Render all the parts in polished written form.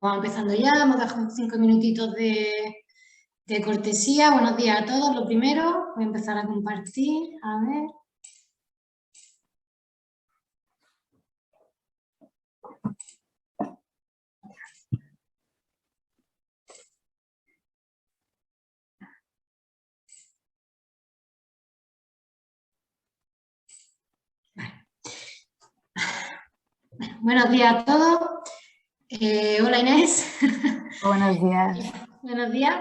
Vamos empezando ya, hemos dejado 5 minutitos de cortesía. Buenos días a todos. Lo primero, voy a empezar a compartir. A ver. Buenos días a todos. Hola Inés. Buenos días. Buenos días.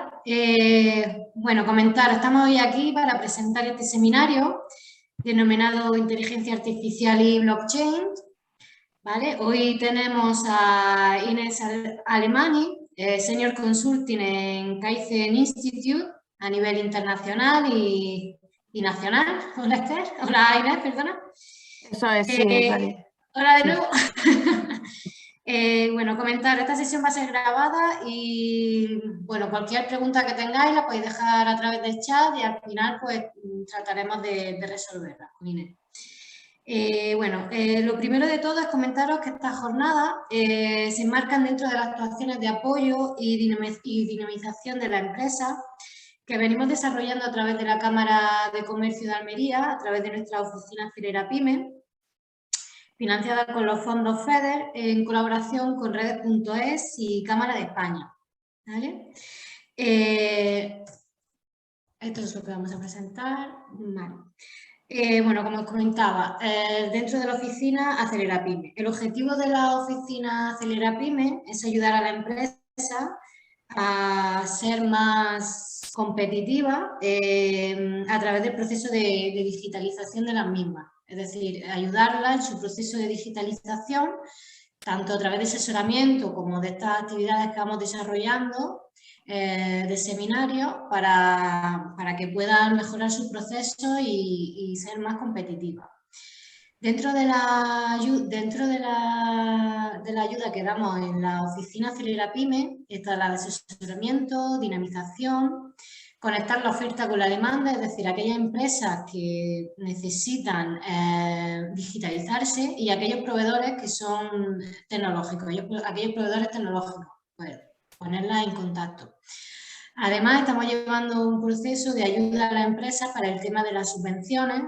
Bueno, comentaros, estamos hoy aquí para presentar este seminario denominado Inteligencia Artificial y Blockchain. ¿Vale? Hoy tenemos a Inés Alemany, Senior Consulting en Kaizen Institute a nivel internacional y nacional. Hola Esther. Hola Inés, perdona. Eso es, sí. Hola de nuevo. Bueno, comentar, esta sesión va a ser grabada y bueno, cualquier pregunta que tengáis la podéis dejar a través del chat y al final pues trataremos de resolverla con Inés. Lo primero de todo es comentaros que estas jornadas se enmarcan dentro de las actuaciones de apoyo y dinamización de la empresa que venimos desarrollando a través de la Cámara de Comercio de Almería, a través de nuestra oficina Acelera Pyme, financiada con los fondos FEDER en colaboración con Redes.es y Cámara de España. ¿Vale? Esto es lo que vamos a presentar. Vale. Bueno, como os comentaba, dentro de la oficina Acelera Pyme. El objetivo de la oficina Acelera Pyme es ayudar a la empresa a ser más competitiva a través del proceso de digitalización de las mismas. Es decir, ayudarla en su proceso de digitalización, tanto a través de asesoramiento como de estas actividades que vamos desarrollando, de seminario para que puedan mejorar su proceso y ser más competitivas. Dentro de la ayuda que damos en la oficina Acelera Pyme está la de asesoramiento, dinamización, conectar la oferta con la demanda, es decir, aquellas empresas que necesitan digitalizarse y aquellos proveedores que son tecnológicos, aquellos proveedores tecnológicos, pues ponerlas en contacto. Además, estamos llevando un proceso de ayuda a las empresas para el tema de las subvenciones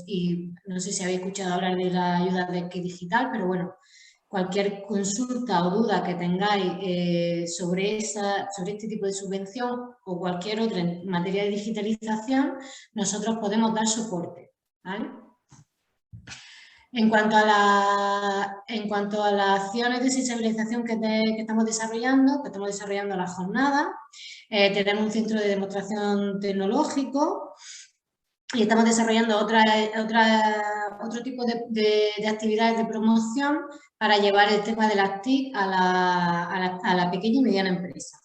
y no sé si habéis escuchado hablar de la ayuda de Kit Digital, pero bueno, cualquier consulta o duda que tengáis sobre este tipo de subvención o cualquier otra en materia de digitalización, nosotros podemos dar soporte, ¿vale? En cuanto a las acciones de sensibilización que estamos desarrollando la jornada, tenemos un centro de demostración tecnológico y estamos desarrollando otro tipo de actividades de promoción para llevar el tema de las TIC a la pequeña y mediana empresa.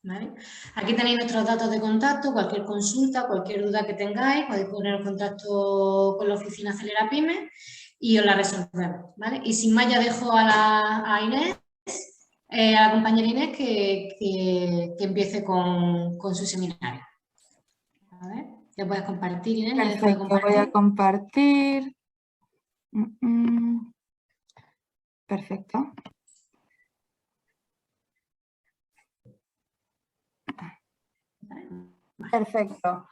¿Vale? Aquí tenéis nuestros datos de contacto, cualquier consulta, cualquier duda que tengáis, podéis poner en contacto con la oficina Acelera Pyme y os la resolvemos, ¿vale? Y sin más ya dejo a Inés, a la compañera Inés que empiece con su seminario. A ver, ya puedes compartir, Inés. Perfecto, voy a compartir. Perfecto. Perfecto.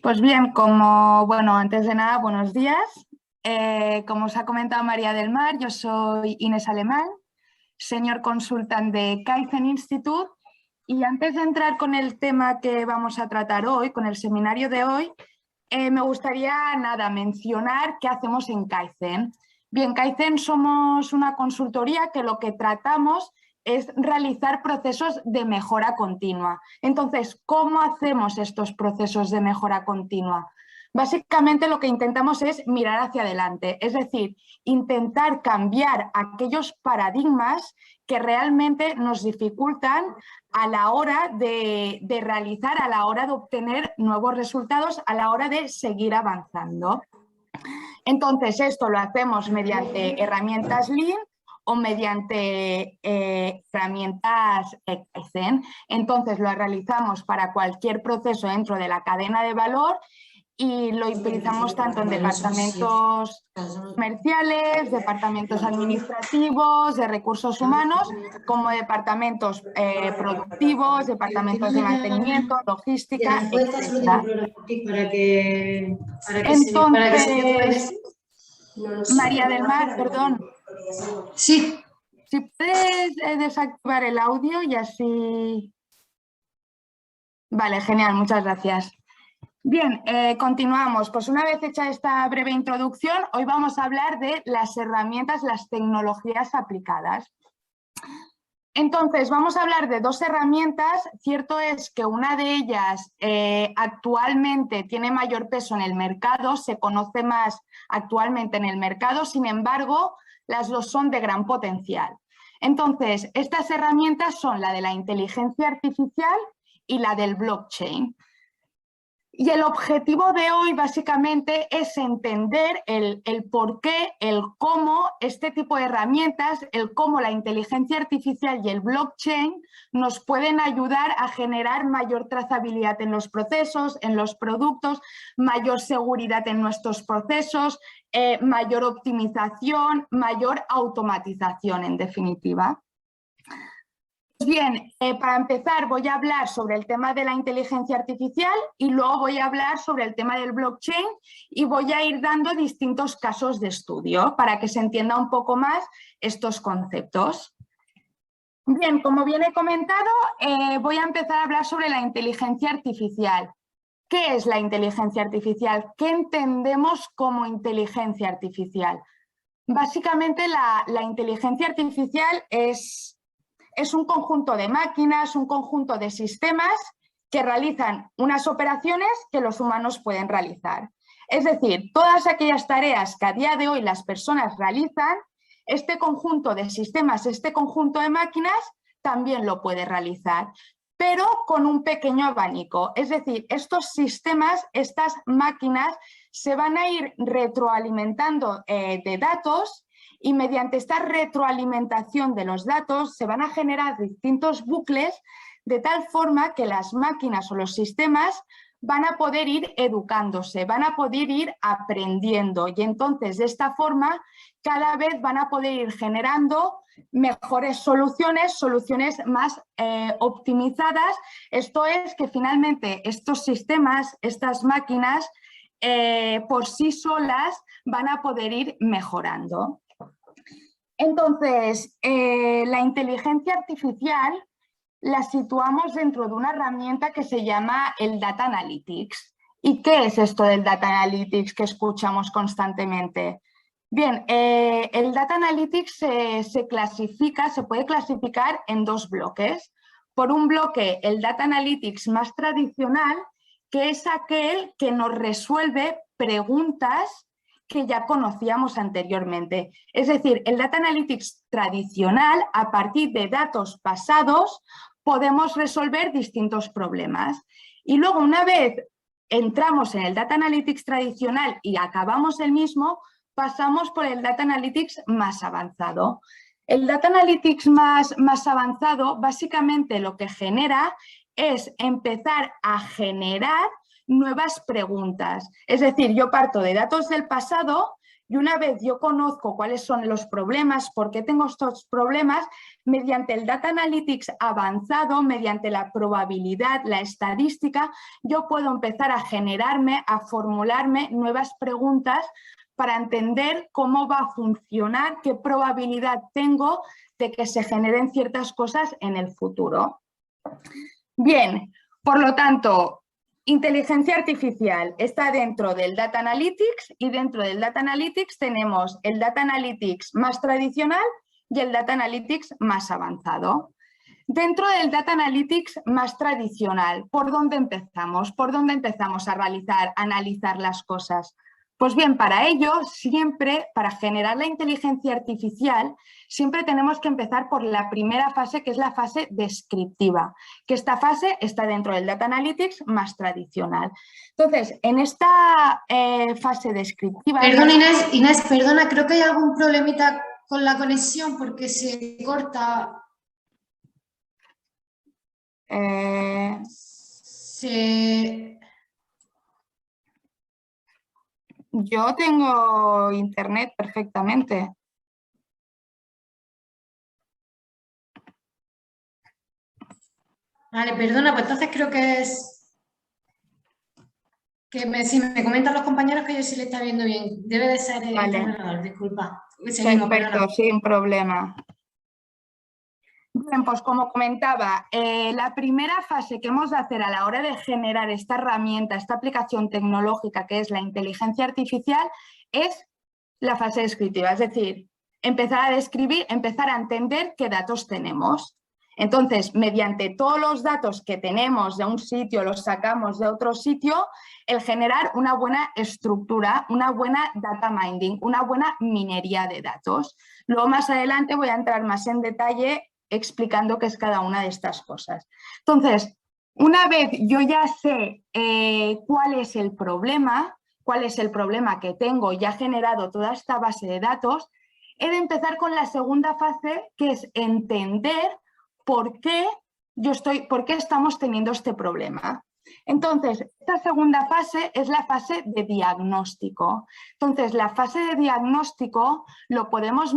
Pues bien, antes de nada, buenos días. Como os ha comentado María del Mar, yo soy Inés Alemany, Senior Consultant de Kaizen Institute, y antes de entrar con el tema que vamos a tratar hoy, con el seminario de hoy, me gustaría mencionar qué hacemos en Kaizen. Bien, Kaizen somos una consultoría que lo que tratamos es realizar procesos de mejora continua. Entonces, ¿cómo hacemos estos procesos de mejora continua? Básicamente lo que intentamos es mirar hacia adelante, es decir, intentar cambiar aquellos paradigmas que realmente nos dificultan a la hora de realizar, a la hora de obtener nuevos resultados, a la hora de seguir avanzando. Entonces, esto lo hacemos mediante herramientas Lean o mediante herramientas Kaizen. Entonces, lo realizamos para cualquier proceso dentro de la cadena de valor y lo utilizamos tanto en departamentos comerciales, departamentos administrativos, de recursos humanos, como departamentos productivos, departamentos de mantenimiento, logística, etc. Entonces, María del Mar, perdón. Sí. Si puedes desactivar el audio y así... Vale, genial, muchas gracias. Bien, continuamos. Pues una vez hecha esta breve introducción, hoy vamos a hablar de las herramientas, las tecnologías aplicadas. Entonces, vamos a hablar de dos herramientas. Cierto es que una de ellas actualmente tiene mayor peso en el mercado, se conoce más actualmente en el mercado, sin embargo, las dos son de gran potencial. Entonces, estas herramientas son la de la inteligencia artificial y la del blockchain. Y el objetivo de hoy básicamente es entender el por qué, el cómo este tipo de herramientas, el cómo la inteligencia artificial y el blockchain nos pueden ayudar a generar mayor trazabilidad en los procesos, en los productos, mayor seguridad en nuestros procesos, mayor optimización, mayor automatización en definitiva. Bien, para empezar voy a hablar sobre el tema de la inteligencia artificial y luego voy a hablar sobre el tema del blockchain y voy a ir dando distintos casos de estudio para que se entienda un poco más estos conceptos. Bien, como bien he comentado, voy a empezar a hablar sobre la inteligencia artificial. ¿Qué es la inteligencia artificial? ¿Qué entendemos como inteligencia artificial? Básicamente la inteligencia artificial es un conjunto de máquinas, un conjunto de sistemas que realizan unas operaciones que los humanos pueden realizar. Es decir, todas aquellas tareas que a día de hoy las personas realizan, este conjunto de sistemas, este conjunto de máquinas también lo puede realizar, pero con un pequeño abanico. Es decir, estos sistemas, estas máquinas se van a ir retroalimentando de datos y mediante esta retroalimentación de los datos se van a generar distintos bucles de tal forma que las máquinas o los sistemas van a poder ir educándose, van a poder ir aprendiendo y entonces de esta forma cada vez van a poder ir generando mejores soluciones, soluciones más optimizadas. Esto es que finalmente estos sistemas, estas máquinas por sí solas van a poder ir mejorando. Entonces, la inteligencia artificial la situamos dentro de una herramienta que se llama el Data Analytics. ¿Y qué es esto del Data Analytics que escuchamos constantemente? Bien, el Data Analytics se puede clasificar en dos bloques. Por un bloque, el Data Analytics más tradicional, que es aquel que nos resuelve preguntas que ya conocíamos anteriormente. Es decir, el Data Analytics tradicional, a partir de datos pasados, podemos resolver distintos problemas. Y luego, una vez entramos en el Data Analytics tradicional y acabamos el mismo, pasamos por el Data Analytics más avanzado. El Data Analytics más avanzado, básicamente lo que genera es empezar a generar nuevas preguntas. Es decir, yo parto de datos del pasado y una vez yo conozco cuáles son los problemas, por qué tengo estos problemas, mediante el Data Analytics avanzado, mediante la probabilidad, la estadística, yo puedo empezar a generarme, a formularme nuevas preguntas para entender cómo va a funcionar, qué probabilidad tengo de que se generen ciertas cosas en el futuro. Bien, por lo tanto, inteligencia artificial está dentro del Data Analytics y dentro del Data Analytics tenemos el Data Analytics más tradicional y el Data Analytics más avanzado. Dentro del Data Analytics más tradicional, ¿por dónde empezamos? ¿Por dónde empezamos a analizar las cosas? Pues bien, para ello, siempre, para generar la inteligencia artificial, siempre tenemos que empezar por la primera fase, que es la fase descriptiva, que esta fase está dentro del Data Analytics más tradicional. Entonces, en esta fase descriptiva... Perdón, Inés, perdona, creo que hay algún problemita con la conexión porque se corta... Yo tengo internet perfectamente. Vale, perdona, pues entonces creo que es... si me comentan los compañeros que yo sí le está viendo bien. Debe de ser este Vale, ordenador, disculpa. Seguimos, perfecto, perdona. sin problema. Bien, pues como comentaba, la primera fase que hemos de hacer a la hora de generar esta herramienta, esta aplicación tecnológica que es la inteligencia artificial, es la fase descriptiva, es decir, empezar a describir, empezar a entender qué datos tenemos. Entonces, mediante todos los datos que tenemos de un sitio, los sacamos de otro sitio, el generar una buena estructura, una buena data mining, una buena minería de datos. Luego más adelante voy a entrar más en detalle explicando qué es cada una de estas cosas. Entonces, una vez yo ya sé cuál es el problema que tengo, ya he generado toda esta base de datos, he de empezar con la segunda fase, que es entender por qué estamos teniendo este problema. Entonces, esta segunda fase es la fase de diagnóstico. Entonces, la fase de diagnóstico lo podemos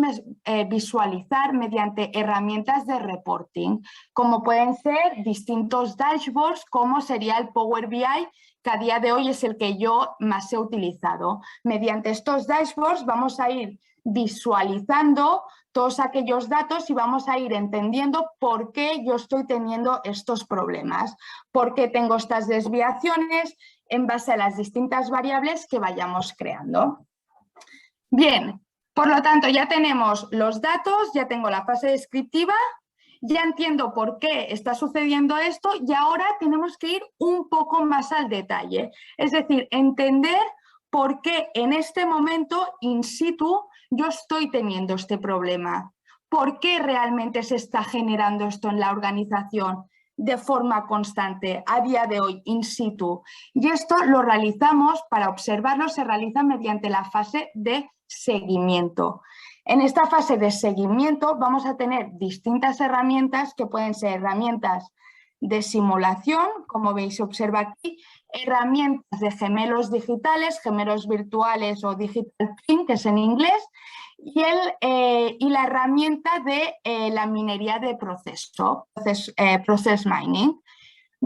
visualizar mediante herramientas de reporting, como pueden ser distintos dashboards, como sería el Power BI, que a día de hoy es el que yo más he utilizado. Mediante estos dashboards vamos a ir visualizando todos aquellos datos y vamos a ir entendiendo por qué yo estoy teniendo estos problemas, por qué tengo estas desviaciones en base a las distintas variables que vayamos creando. Bien, por lo tanto ya tenemos los datos, ya tengo la fase descriptiva, ya entiendo por qué está sucediendo esto y ahora tenemos que ir un poco más al detalle, es decir, entender por qué en este momento in situ yo estoy teniendo este problema, por qué realmente se está generando esto en la organización de forma constante a día de hoy in situ. Y esto lo realizamos, para observarlo, se realiza mediante la fase de seguimiento. En esta fase de seguimiento vamos a tener distintas herramientas que pueden ser herramientas de simulación, como veis, se observa aquí, herramientas de gemelos digitales, gemelos virtuales o digital twin, que es en inglés, y la herramienta de la minería de proceso, process mining.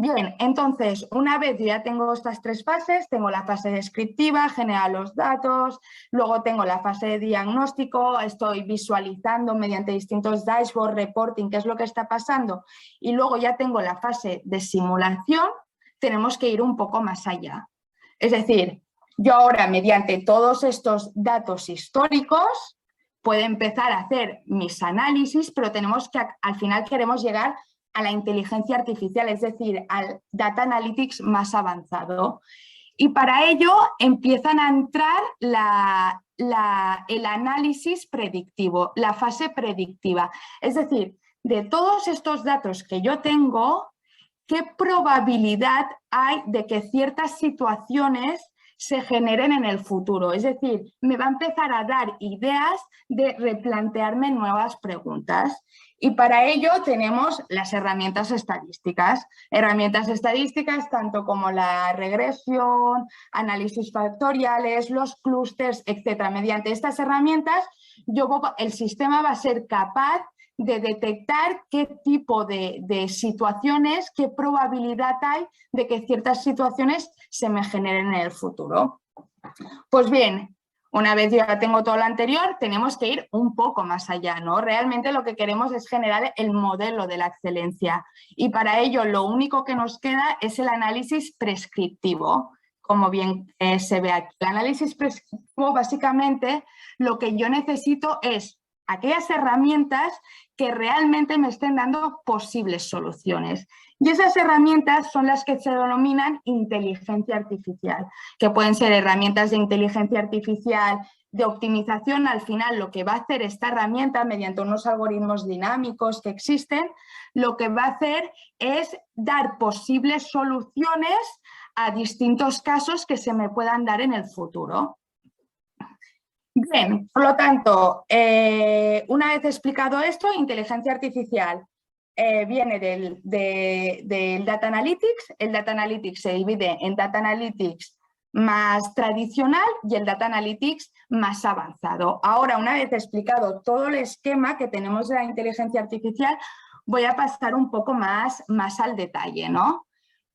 Bien, entonces, una vez ya tengo estas tres fases, tengo la fase descriptiva, generar los datos, luego tengo la fase de diagnóstico, estoy visualizando mediante distintos dashboards, reporting, qué es lo que está pasando, y luego ya tengo la fase de simulación, tenemos que ir un poco más allá. Es decir, yo ahora mediante todos estos datos históricos puedo empezar a hacer mis análisis, pero tenemos que, al final queremos llegar a la inteligencia artificial, es decir, al data analytics más avanzado. Y para ello empiezan a entrar el análisis predictivo, la fase predictiva. Es decir, de todos estos datos que yo tengo, ¿qué probabilidad hay de que ciertas situaciones se generen en el futuro? Es decir, me va a empezar a dar ideas de replantearme nuevas preguntas. Y para ello tenemos las herramientas estadísticas tanto como la regresión, análisis factoriales, los clústeres, etc. Mediante estas herramientas, el sistema va a ser capaz de detectar qué tipo de situaciones, qué probabilidad hay de que ciertas situaciones se me generen en el futuro. Pues bien, una vez ya tengo todo lo anterior, tenemos que ir un poco más allá, ¿no? Realmente lo que queremos es generar el modelo de la excelencia y para ello lo único que nos queda es el análisis prescriptivo, como bien se ve aquí. El análisis prescriptivo, básicamente, lo que yo necesito es aquellas herramientas que realmente me estén dando posibles soluciones. Y esas herramientas son las que se denominan inteligencia artificial, que pueden ser herramientas de inteligencia artificial de optimización. Al final, lo que va a hacer esta herramienta, mediante unos algoritmos dinámicos que existen, lo que va a hacer es dar posibles soluciones a distintos casos que se me puedan dar en el futuro. Bien, por lo tanto, una vez explicado esto, inteligencia artificial viene del Data Analytics. El Data Analytics se divide en Data Analytics más tradicional y el Data Analytics más avanzado. Ahora, una vez explicado todo el esquema que tenemos de la inteligencia artificial, voy a pasar un poco más al detalle, ¿no?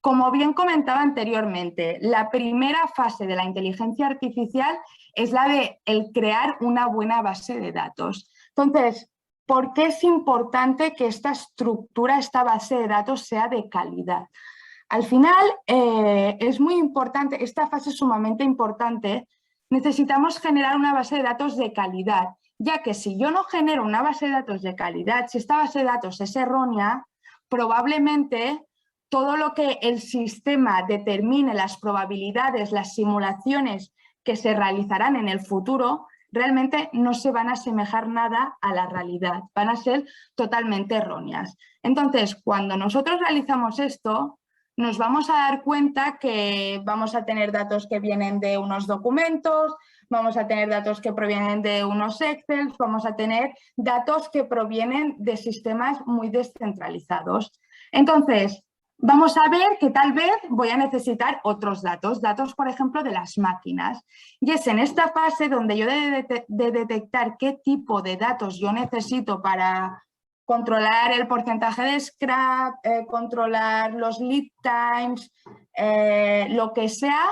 Como bien comentaba anteriormente, la primera fase de la inteligencia artificial es la de el crear una buena base de datos. Entonces, ¿por qué es importante que esta estructura, esta base de datos sea de calidad? Al final es muy importante, esta fase es sumamente importante, necesitamos generar una base de datos de calidad, ya que si yo no genero una base de datos de calidad, si esta base de datos es errónea, probablemente todo lo que el sistema determine, las probabilidades, las simulaciones que se realizarán en el futuro, realmente no se van a asemejar nada a la realidad, van a ser totalmente erróneas. Entonces, cuando nosotros realizamos esto, nos vamos a dar cuenta que vamos a tener datos que vienen de unos documentos, vamos a tener datos que provienen de unos Excel, vamos a tener datos que provienen de sistemas muy descentralizados. Entonces, vamos a ver que tal vez voy a necesitar otros datos, por ejemplo de las máquinas. Y es en esta fase donde yo de detectar qué tipo de datos yo necesito para controlar el porcentaje de scrap, controlar los lead times, lo que sea,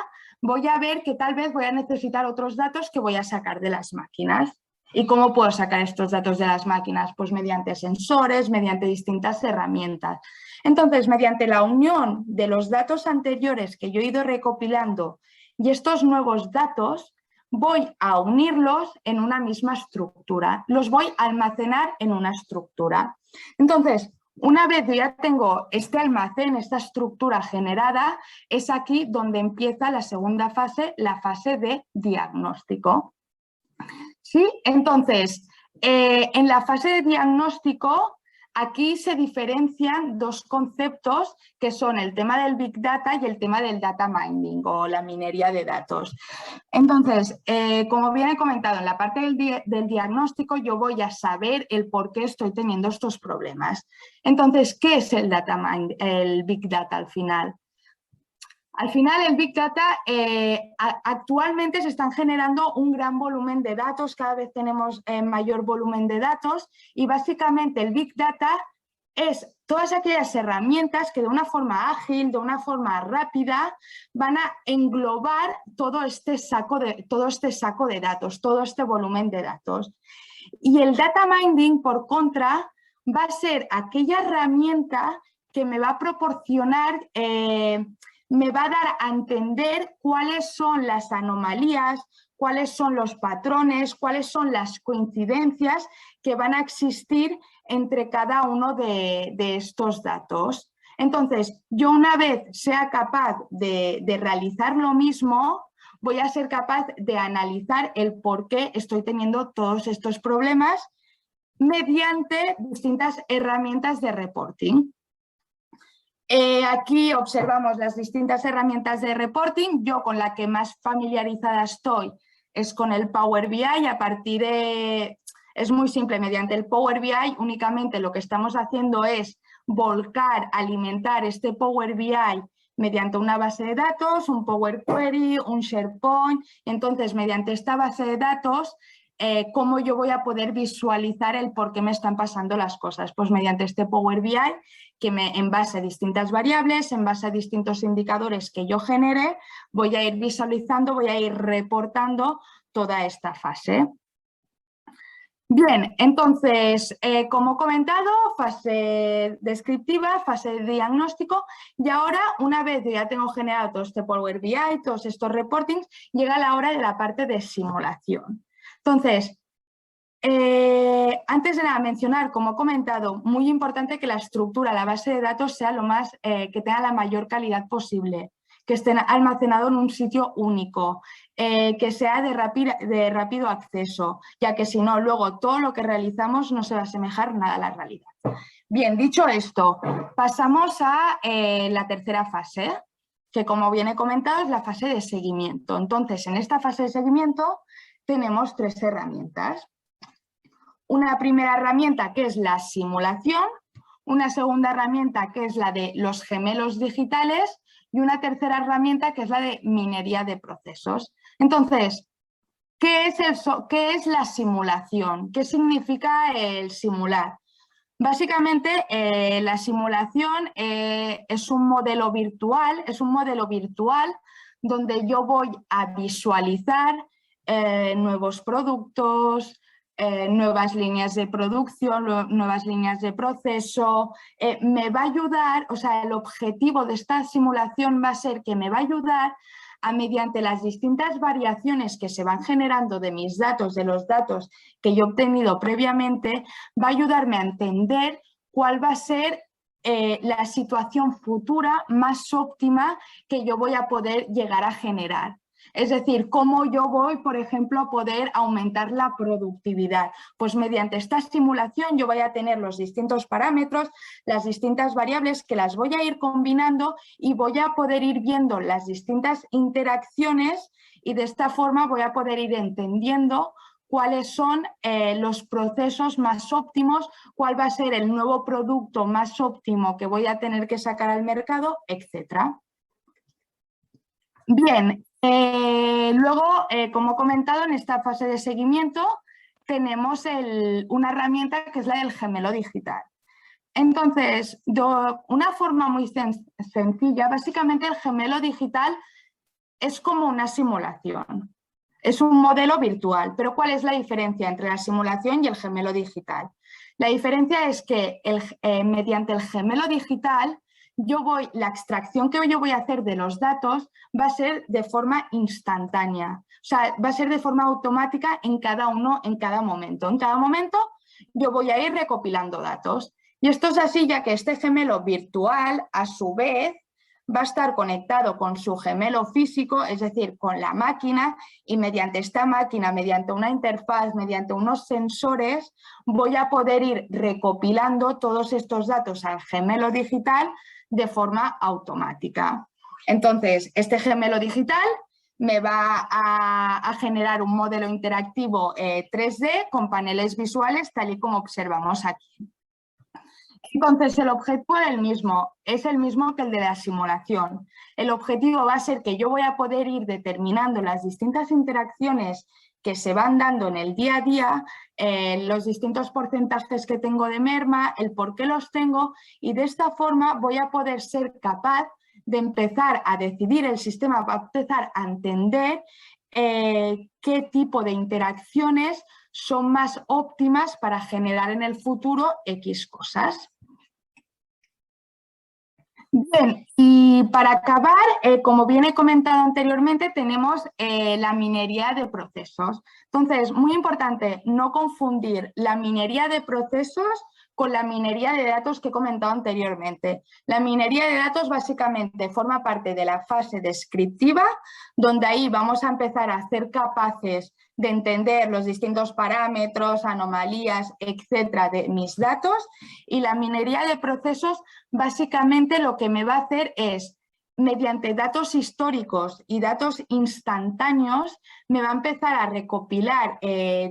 voy a ver que tal vez voy a necesitar otros datos que voy a sacar de las máquinas. ¿Y cómo puedo sacar estos datos de las máquinas? Pues mediante sensores, mediante distintas herramientas. Entonces, mediante la unión de los datos anteriores que yo he ido recopilando y estos nuevos datos, voy a unirlos en una misma estructura, los voy a almacenar en una estructura. Entonces, una vez que ya tengo este almacén, esta estructura generada, es aquí donde empieza la segunda fase, la fase de diagnóstico. ¿Sí? Entonces, en la fase de diagnóstico, aquí se diferencian dos conceptos que son el tema del Big Data y el tema del Data Mining o la minería de datos. Entonces, como bien he comentado, en la parte del diagnóstico yo voy a saber el por qué estoy teniendo estos problemas. Entonces, ¿qué es el Big Data al final? Al final, el Big Data, actualmente se están generando un gran volumen de datos, cada vez tenemos mayor volumen de datos y básicamente el Big Data es todas aquellas herramientas que de una forma ágil, de una forma rápida, van a englobar todo este saco de datos, todo este volumen de datos. Y el Data Mining, por contra, va a ser aquella herramienta que me va a proporcionar... me va a dar a entender cuáles son las anomalías, cuáles son los patrones, cuáles son las coincidencias que van a existir entre cada uno de estos datos. Entonces, yo una vez sea capaz de realizar lo mismo, voy a ser capaz de analizar el por qué estoy teniendo todos estos problemas mediante distintas herramientas de reporting. Aquí observamos las distintas herramientas de reporting. Yo con la que más familiarizada estoy es con el Power BI. Es muy simple, mediante el Power BI únicamente lo que estamos haciendo es volcar, alimentar este Power BI mediante una base de datos, un Power Query, un SharePoint. Entonces, mediante esta base de datos, ¿cómo yo voy a poder visualizar el por qué me están pasando las cosas? Pues mediante este Power BI, que en base a distintas variables, en base a distintos indicadores que yo genere, voy a ir visualizando, voy a ir reportando toda esta fase. Bien, entonces, como he comentado, fase descriptiva, fase de diagnóstico y ahora, una vez que ya tengo generado todo este Power BI, todos estos reportings, llega la hora de la parte de simulación. Entonces, antes de nada mencionar, como he comentado, muy importante que la estructura, la base de datos sea lo más, que tenga la mayor calidad posible, que esté almacenado en un sitio único, que sea de rápido acceso, ya que si no, luego todo lo que realizamos no se va a asemejar nada a la realidad. Bien, dicho esto, pasamos a la tercera fase, que como bien he comentado es la fase de seguimiento. Entonces, en esta fase de seguimiento tenemos tres herramientas. Una primera herramienta que es la simulación, una segunda herramienta que es la de los gemelos digitales y una tercera herramienta que es la de minería de procesos. Entonces, ¿qué es la simulación? ¿Qué significa el simular? Básicamente, la simulación es un modelo virtual, donde yo voy a visualizar nuevos productos, nuevas líneas de producción, nuevas líneas de proceso. Me va a ayudar, o sea, el objetivo de esta simulación va a ser que me va a ayudar a, mediante las distintas variaciones que se van generando de mis datos, de los datos que yo he obtenido previamente, va a ayudarme a entender cuál va a ser la situación futura más óptima que yo voy a poder llegar a generar. Es decir, cómo yo voy, por ejemplo, a poder aumentar la productividad. Pues mediante esta simulación yo voy a tener los distintos parámetros, las distintas variables que las voy a ir combinando y voy a poder ir viendo las distintas interacciones y de esta forma voy a poder ir entendiendo cuáles son los procesos más óptimos, cuál va a ser el nuevo producto más óptimo que voy a tener que sacar al mercado, etc. Bien, luego, como he comentado, en esta fase de seguimiento tenemos una herramienta que es la del gemelo digital. Entonces, de una forma muy sencilla, básicamente el gemelo digital es como una simulación. Es un modelo virtual, pero ¿cuál es la diferencia entre la simulación y el gemelo digital? La diferencia es que mediante el gemelo digital, la extracción que yo voy a hacer de los datos va a ser de forma instantánea, o sea, va a ser de forma automática en cada momento. En cada momento yo voy a ir recopilando datos. Y esto es así ya que este gemelo virtual, a su vez, va a estar conectado con su gemelo físico, es decir, con la máquina, y mediante esta máquina, mediante una interfaz, mediante unos sensores, voy a poder ir recopilando todos estos datos al gemelo digital de forma automática. Entonces, este gemelo digital me va a generar un modelo interactivo 3D con paneles visuales, tal y como observamos aquí. Entonces, el objetivo es el mismo que el de la simulación. El objetivo va a ser que yo voy a poder ir determinando las distintas interacciones que se van dando en el día a día, los distintos porcentajes que tengo de merma, el por qué los tengo, y de esta forma voy a poder ser capaz de empezar a decidir, el sistema va a empezar a entender qué tipo de interacciones son más óptimas para generar en el futuro X cosas. Bien, y para acabar, como bien he comentado anteriormente, tenemos la minería de procesos. Entonces, muy importante no confundir la minería de procesos con la minería de datos que he comentado anteriormente. La minería de datos básicamente forma parte de la fase descriptiva, donde ahí vamos a empezar a ser capaces de entender los distintos parámetros, anomalías, etcétera, de mis datos, y la minería de procesos básicamente lo que me va a hacer es, mediante datos históricos y datos instantáneos, me va a empezar a recopilar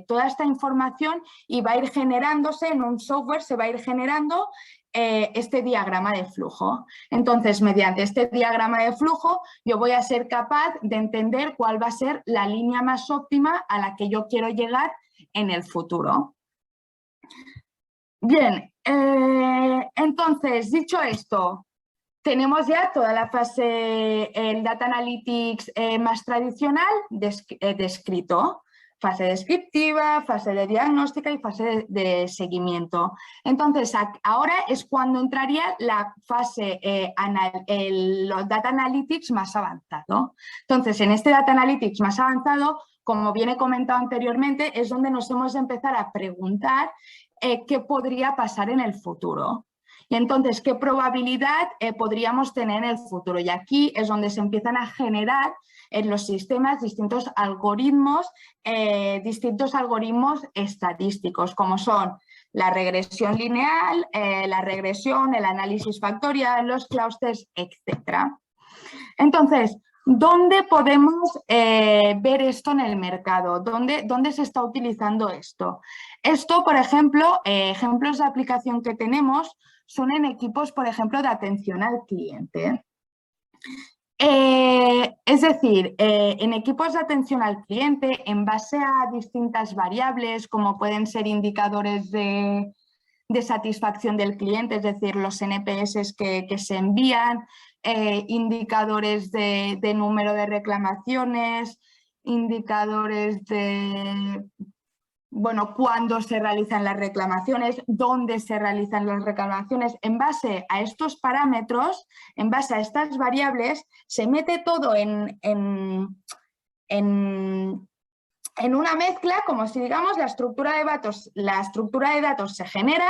toda esta información y va a ir generándose en un software, se va a ir generando este diagrama de flujo. Entonces, mediante este diagrama de flujo, yo voy a ser capaz de entender cuál va a ser la línea más óptima a la que yo quiero llegar en el futuro. Bien, entonces, dicho esto, tenemos ya toda la fase, el Data Analytics más tradicional descrito. Fase descriptiva, fase de diagnóstica y fase de seguimiento. Entonces, ahora es cuando entraría la fase, los Data Analytics más avanzado. Entonces, en este Data Analytics más avanzado, como bien he comentado anteriormente, es donde nos hemos de empezar a preguntar qué podría pasar en el futuro. Y entonces, ¿qué probabilidad podríamos tener en el futuro? Y aquí es donde se empiezan a generar en los sistemas distintos algoritmos estadísticos, como son la regresión lineal, la regresión, el análisis factorial, los clústeres, etc. Entonces, ¿dónde podemos ver esto en el mercado? ¿Dónde se está utilizando esto? Esto, por ejemplo, ejemplos de aplicación que tenemos son en equipos, por ejemplo, de atención al cliente. Es decir, en equipos de atención al cliente, en base a distintas variables, como pueden ser indicadores de satisfacción del cliente, es decir, los NPS que se envían, indicadores de número de reclamaciones, indicadores de, bueno, cuándo se realizan las reclamaciones, dónde se realizan las reclamaciones. En base a estos parámetros, en base a estas variables, se mete todo en una mezcla, como si digamos la estructura de datos se genera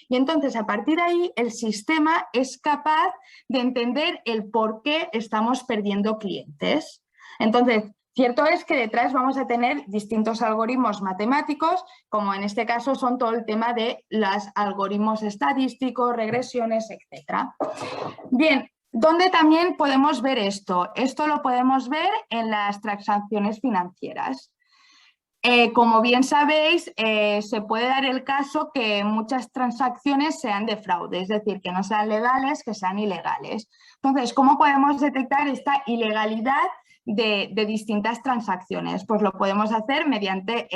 y entonces a partir de ahí el sistema es capaz de entender el por qué estamos perdiendo clientes. Entonces, cierto es que detrás vamos a tener distintos algoritmos matemáticos, como en este caso son todo el tema de los algoritmos estadísticos, regresiones, etc. Bien, ¿dónde también podemos ver esto? Esto lo podemos ver en las transacciones financieras. Como bien sabéis, se puede dar el caso que muchas transacciones sean de fraude, es decir, que no sean legales, que sean ilegales. Entonces, ¿cómo podemos detectar esta ilegalidad de distintas transacciones? Pues lo podemos hacer mediante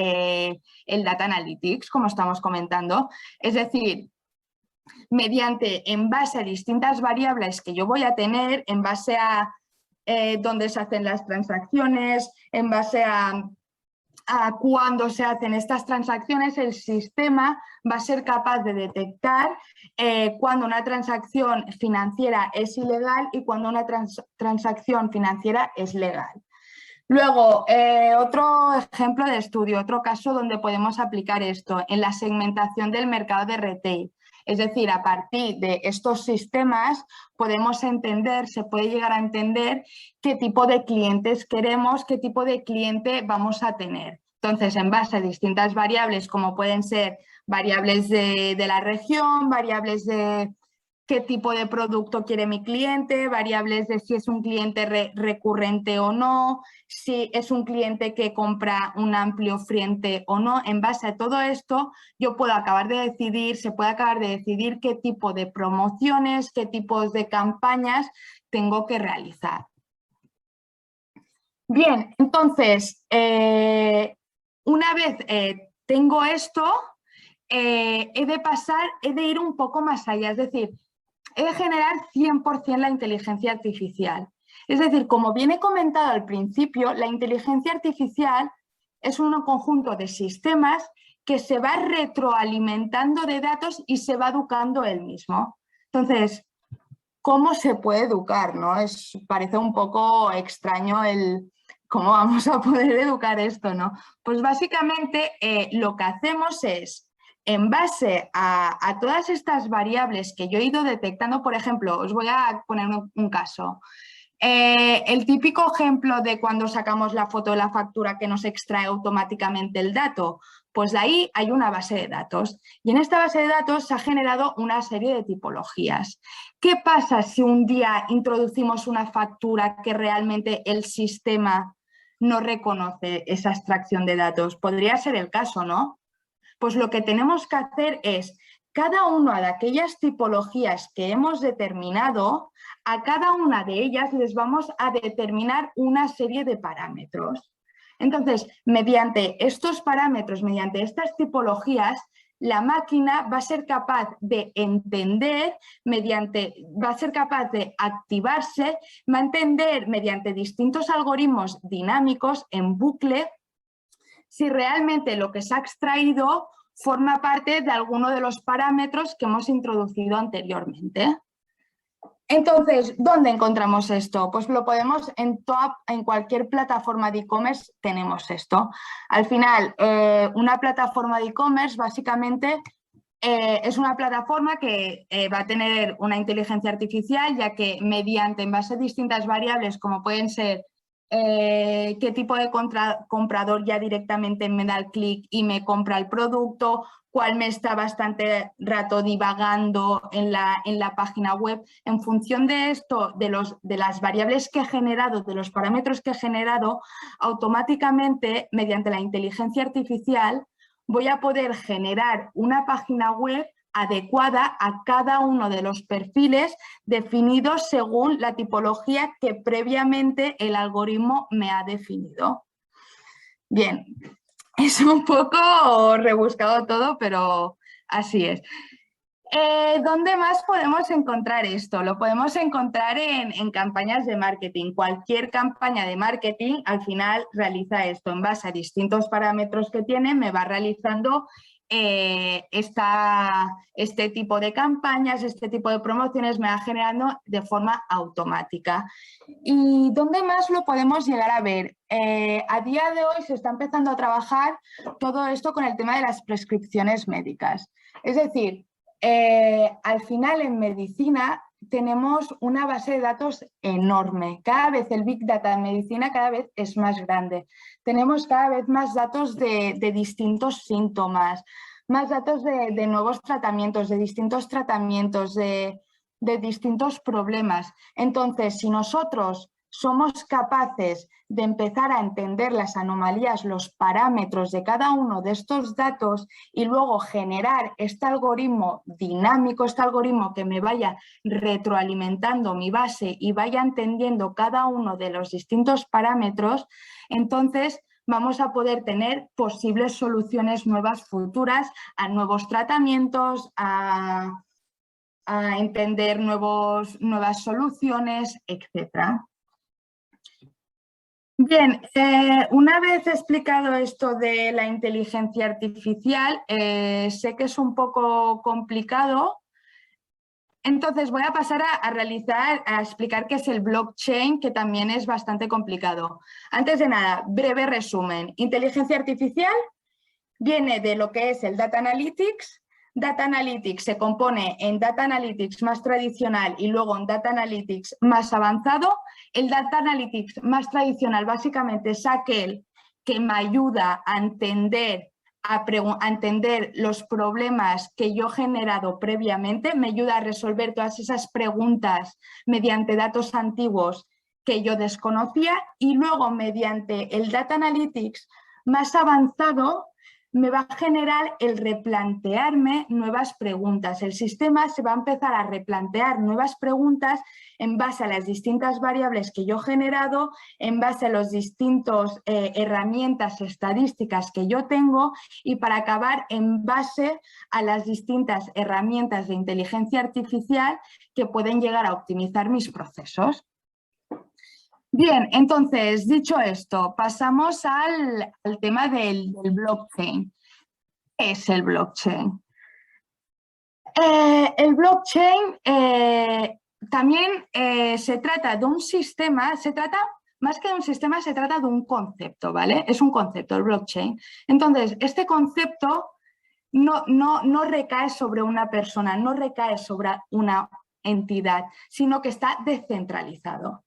el Data Analytics, como estamos comentando. Es decir, en base a distintas variables que yo voy a tener, en base a dónde se hacen las transacciones, en base a cuándo se hacen estas transacciones, el sistema va a ser capaz de detectar cuando una transacción financiera es ilegal y cuando una transacción financiera es legal. Luego, otro ejemplo de estudio, otro caso donde podemos aplicar esto, en la segmentación del mercado de retail. Es decir, a partir de estos sistemas podemos entender, se puede llegar a entender qué tipo de clientes queremos, qué tipo de cliente vamos a tener. Entonces, en base a distintas variables, como pueden ser variables de la región, variables de qué tipo de producto quiere mi cliente, variables de si es un cliente recurrente o no, si es un cliente que compra un amplio frente o no. En base a todo esto, yo puedo acabar de decidir, se puede acabar de decidir qué tipo de promociones, qué tipos de campañas tengo que realizar. Bien, entonces, una vez tengo esto, he de ir un poco más allá, es decir, he de generar 100% la inteligencia artificial. Es decir, como bien he comentado al principio, la inteligencia artificial es un conjunto de sistemas que se va retroalimentando de datos y se va educando él mismo. Entonces, ¿cómo se puede educar, no? Parece un poco extraño el cómo vamos a poder educar esto, ¿no? Pues básicamente lo que hacemos es, en base a todas estas variables que yo he ido detectando, por ejemplo, os voy a poner un caso. El típico ejemplo de cuando sacamos la foto de la factura que nos extrae automáticamente el dato, pues de ahí hay una base de datos y en esta base de datos se ha generado una serie de tipologías. ¿Qué pasa si un día introducimos una factura que realmente el sistema no reconoce esa extracción de datos? Podría ser el caso, ¿no? Pues lo que tenemos que hacer es, cada una de aquellas tipologías que hemos determinado, a cada una de ellas les vamos a determinar una serie de parámetros. Entonces, mediante estos parámetros, mediante estas tipologías, la máquina va a ser capaz de entender, va a ser capaz de activarse, va a entender mediante distintos algoritmos dinámicos en bucle si realmente lo que se ha extraído forma parte de alguno de los parámetros que hemos introducido anteriormente. Entonces, ¿dónde encontramos esto? Pues lo podemos en cualquier plataforma de e-commerce tenemos esto. Al final, una plataforma de e-commerce básicamente es una plataforma que va a tener una inteligencia artificial, ya que en base a distintas variables como pueden ser qué tipo de comprador ya directamente me da el clic y me compra el producto, cuál me está bastante rato divagando en la página web. En función de esto, de las variables que he generado, de los parámetros que he generado, automáticamente, mediante la inteligencia artificial, voy a poder generar una página web adecuada a cada uno de los perfiles definidos según la tipología que previamente el algoritmo me ha definido. Bien, es un poco rebuscado todo, pero así es. ¿Dónde más podemos encontrar esto? Lo podemos encontrar en campañas de marketing. Cualquier campaña de marketing al final realiza esto. En base a distintos parámetros que tiene, me va realizando este tipo de campañas, este tipo de promociones, me va generando de forma automática. ¿Y dónde más lo podemos llegar a ver? A día de hoy se está empezando a trabajar todo esto con el tema de las prescripciones médicas. Es decir, al final en medicina tenemos una base de datos enorme. Cada vez el Big Data en medicina cada vez es más grande. Tenemos cada vez más datos de distintos síntomas, más datos de nuevos tratamientos, de distintos tratamientos, de distintos problemas. Entonces, si nosotros somos capaces de empezar a entender las anomalías, los parámetros de cada uno de estos datos y luego generar este algoritmo dinámico, este algoritmo que me vaya retroalimentando mi base y vaya entendiendo cada uno de los distintos parámetros, entonces vamos a poder tener posibles soluciones nuevas futuras a nuevos tratamientos, a entender nuevas soluciones, etc. Bien, una vez explicado esto de la inteligencia artificial, sé que es un poco complicado, entonces voy a pasar a explicar qué es el blockchain, que también es bastante complicado. Antes de nada, breve resumen. Inteligencia artificial viene de lo que es el Data Analytics. Data Analytics se compone en Data Analytics más tradicional y luego en Data Analytics más avanzado. El Data Analytics más tradicional básicamente es aquel que me ayuda a entender los problemas que yo he generado previamente, me ayuda a resolver todas esas preguntas mediante datos antiguos que yo desconocía, y luego mediante el Data Analytics más avanzado me va a generar el replantearme nuevas preguntas. El sistema se va a empezar a replantear nuevas preguntas en base a las distintas variables que yo he generado, en base a las distintas herramientas estadísticas que yo tengo, y para acabar en base a las distintas herramientas de inteligencia artificial que pueden llegar a optimizar mis procesos. Bien, entonces, dicho esto, pasamos al tema del blockchain. ¿Qué es el blockchain? El blockchain también se trata de un sistema, más que de un sistema, se trata de un concepto, ¿vale? Es un concepto, el blockchain. Entonces, este concepto no recae sobre una persona, no recae sobre una entidad, sino que está descentralizado.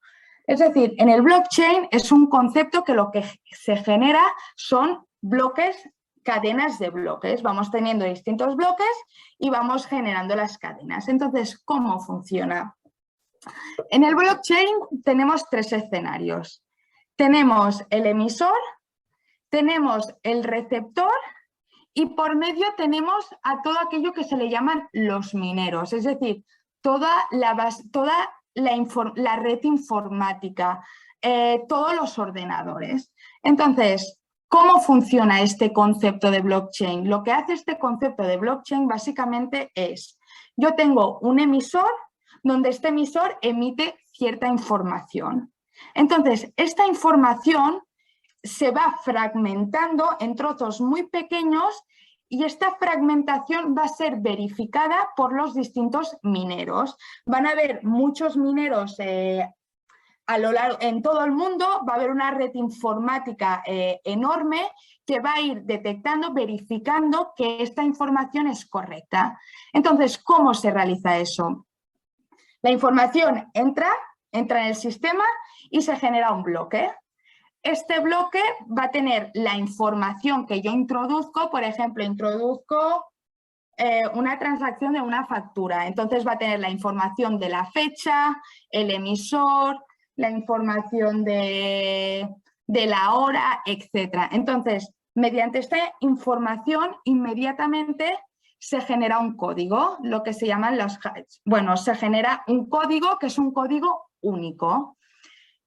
Es decir, en el blockchain es un concepto que lo que se genera son bloques, cadenas de bloques. Vamos teniendo distintos bloques y vamos generando las cadenas. Entonces, ¿cómo funciona? En el blockchain tenemos tres escenarios. Tenemos el emisor, tenemos el receptor y por medio tenemos a todo aquello que se le llaman los mineros, es decir, toda la red informática, todos los ordenadores. Entonces, ¿cómo funciona este concepto de blockchain? Lo que hace este concepto de blockchain básicamente es, yo tengo un emisor donde este emisor emite cierta información. Entonces, esta información se va fragmentando en trozos muy pequeños y esta fragmentación va a ser verificada por los distintos mineros. Van a haber muchos mineros en todo el mundo, va a haber una red informática enorme que va a ir detectando, verificando que esta información es correcta. Entonces, ¿cómo se realiza eso? La información entra en el sistema y se genera un bloque. Este bloque va a tener la información que yo introduzco, por ejemplo, introduzco una transacción de una factura, entonces va a tener la información de la fecha, el emisor, la información de la hora, etc. Entonces, mediante esta información, inmediatamente se genera un código, lo que se llaman los hashes. Bueno, se genera un código que es un código único.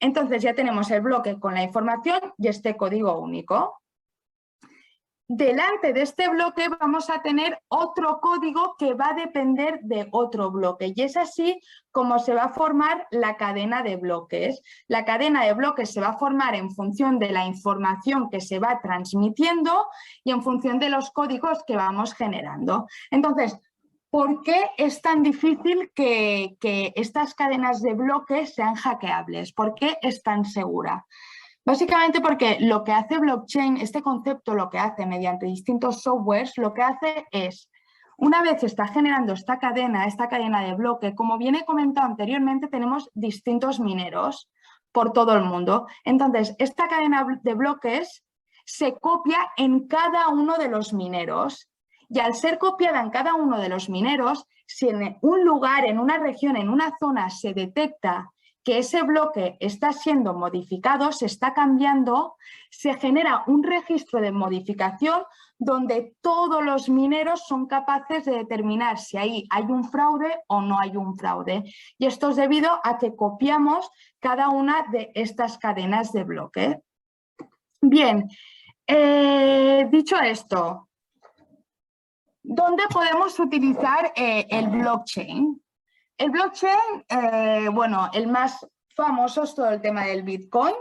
Entonces ya tenemos el bloque con la información y este código único. Delante de este bloque vamos a tener otro código que va a depender de otro bloque y es así como se va a formar la cadena de bloques. La cadena de bloques se va a formar en función de la información que se va transmitiendo y en función de los códigos que vamos generando. Entonces, ¿por qué es tan difícil que estas cadenas de bloques sean hackeables? ¿Por qué es tan segura? Básicamente porque lo que hace blockchain, este concepto lo que hace mediante distintos softwares, lo que hace es, una vez está generando esta cadena de bloque, como bien he comentado anteriormente, tenemos distintos mineros por todo el mundo. Entonces, esta cadena de bloques se copia en cada uno de los mineros y al ser copiada en cada uno de los mineros, si en un lugar, en una región, en una zona se detecta que ese bloque está siendo modificado, se está cambiando, se genera un registro de modificación donde todos los mineros son capaces de determinar si ahí hay un fraude o no hay un fraude. Y esto es debido a que copiamos cada una de estas cadenas de bloque. Bien, dicho esto, ¿dónde podemos utilizar el blockchain? El blockchain, bueno, el más famoso es todo el tema del Bitcoin,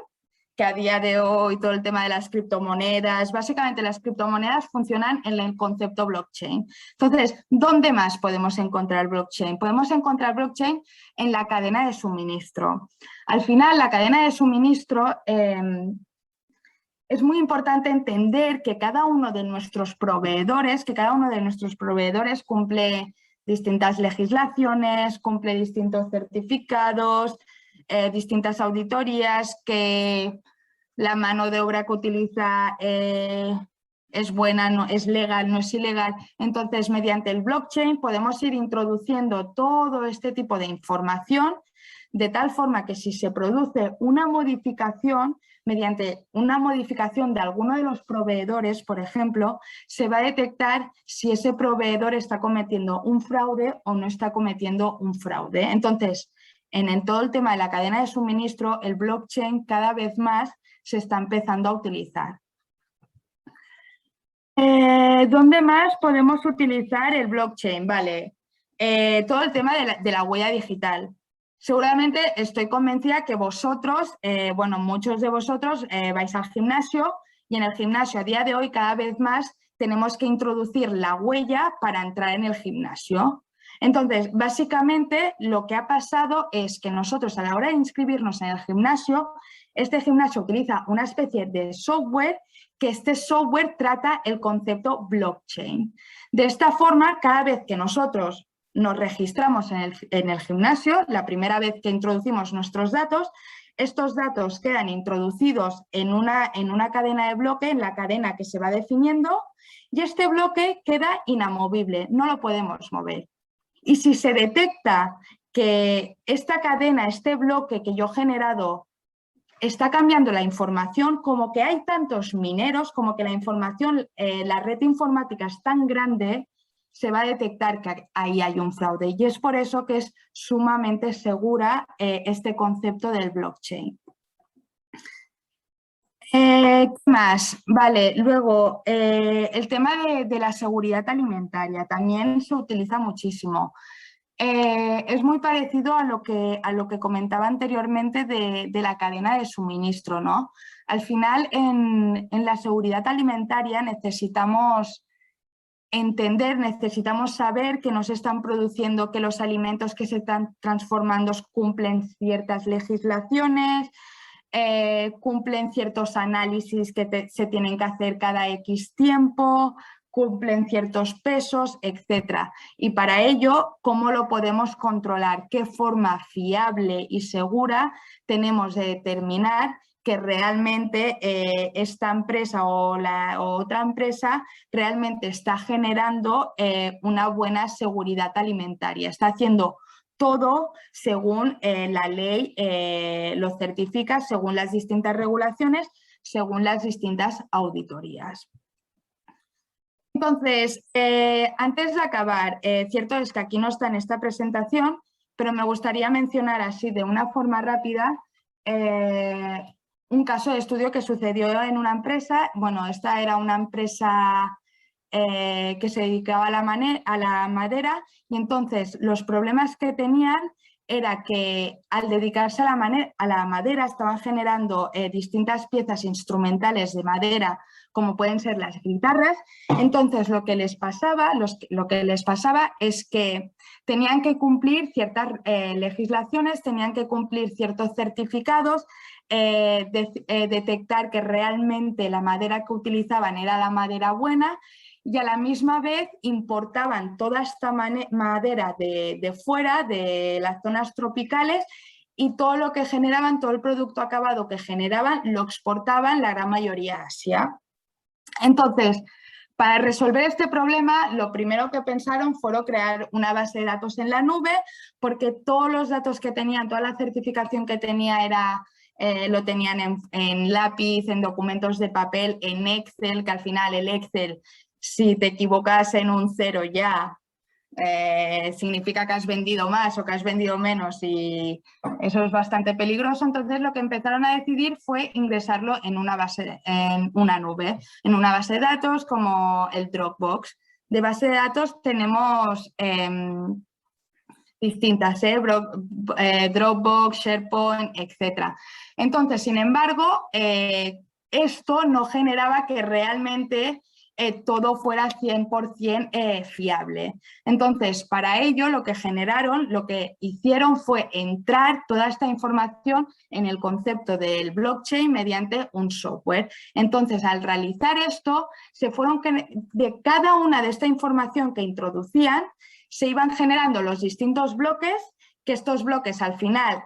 que a día de hoy todo el tema de las criptomonedas, básicamente las criptomonedas funcionan en el concepto blockchain. Entonces, ¿dónde más podemos encontrar blockchain? Podemos encontrar blockchain en la cadena de suministro. Al final, la cadena de suministro es muy importante entender que cada uno de nuestros proveedores, cumple distintas legislaciones, cumple distintos certificados, distintas auditorías, que la mano de obra que utiliza es buena, no, es legal, no es ilegal. Entonces, mediante el blockchain podemos ir introduciendo todo este tipo de información de tal forma que si se produce una modificación, mediante una modificación de alguno de los proveedores, por ejemplo, se va a detectar si ese proveedor está cometiendo un fraude o no está cometiendo un fraude. Entonces, en todo el tema de la cadena de suministro, el blockchain cada vez más se está empezando a utilizar. ¿Dónde más podemos utilizar el blockchain? Vale, todo el tema de la huella digital. Seguramente estoy convencida que vosotros, bueno, muchos de vosotros vais al gimnasio y en el gimnasio a día de hoy cada vez más tenemos que introducir la huella para entrar en el gimnasio. Entonces, básicamente lo que ha pasado es que nosotros a la hora de inscribirnos en el gimnasio, este gimnasio utiliza una especie de software que este software trata el concepto blockchain. De esta forma, cada vez que nosotros nos registramos en el gimnasio, la primera vez que introducimos nuestros datos, estos datos quedan introducidos en una cadena de bloque, en la cadena que se va definiendo, y este bloque queda inamovible, no lo podemos mover. Y si se detecta que esta cadena, este bloque que yo he generado, está cambiando la información, como que hay tantos mineros, como que la información, la red informática es tan grande, se va a detectar que ahí hay un fraude. Y es por eso que es sumamente segura este concepto del blockchain. ¿Qué más? Vale, luego el tema de la seguridad alimentaria también se utiliza muchísimo. Es muy parecido a lo que comentaba anteriormente de la cadena de suministro, ¿no? Al final, en la seguridad alimentaria necesitamos entender, necesitamos saber que nos están produciendo, que los alimentos que se están transformando cumplen ciertas legislaciones, cumplen ciertos análisis que se tienen que hacer cada X tiempo, cumplen ciertos pesos, etc. Y para ello, ¿cómo lo podemos controlar? ¿Qué forma fiable y segura tenemos de determinar que realmente esta empresa o otra empresa realmente está generando una buena seguridad alimentaria? Está haciendo todo según la ley lo certifica, según las distintas regulaciones, según las distintas auditorías. Entonces, antes de acabar, cierto es que aquí no está en esta presentación, pero me gustaría mencionar así de una forma rápida un caso de estudio que sucedió en una empresa. Bueno, esta era una empresa que se dedicaba a la madera, y entonces los problemas que tenían era que al dedicarse a la madera estaban generando distintas piezas instrumentales de madera, como pueden ser las guitarras. Entonces lo que les pasaba es que tenían que cumplir ciertas legislaciones, tenían que cumplir ciertos certificados, detectar que realmente la madera que utilizaban era la madera buena, y a la misma vez importaban toda esta madera de fuera, de las zonas tropicales, y todo lo que generaban, todo el producto acabado que generaban, lo exportaban la gran mayoría a Asia. Entonces, para resolver este problema, lo primero que pensaron fue crear una base de datos en la nube, porque todos los datos que tenían, toda la certificación que tenía lo tenían en lápiz, en documentos de papel, en Excel, que al final el Excel, si te equivocas en un 0 ya significa que has vendido más o que has vendido menos, y eso es bastante peligroso. Entonces lo que empezaron a decidir fue ingresarlo en una nube, en una base de datos como el Dropbox. De base de datos tenemos distintas, Dropbox, SharePoint, etc. Entonces, sin embargo, esto no generaba que realmente todo fuera 100% fiable. Entonces, para ello, lo que hicieron fue entrar toda esta información en el concepto del blockchain mediante un software. Entonces, al realizar esto, de cada una de esta información que introducían, se iban generando los distintos bloques, que estos bloques al final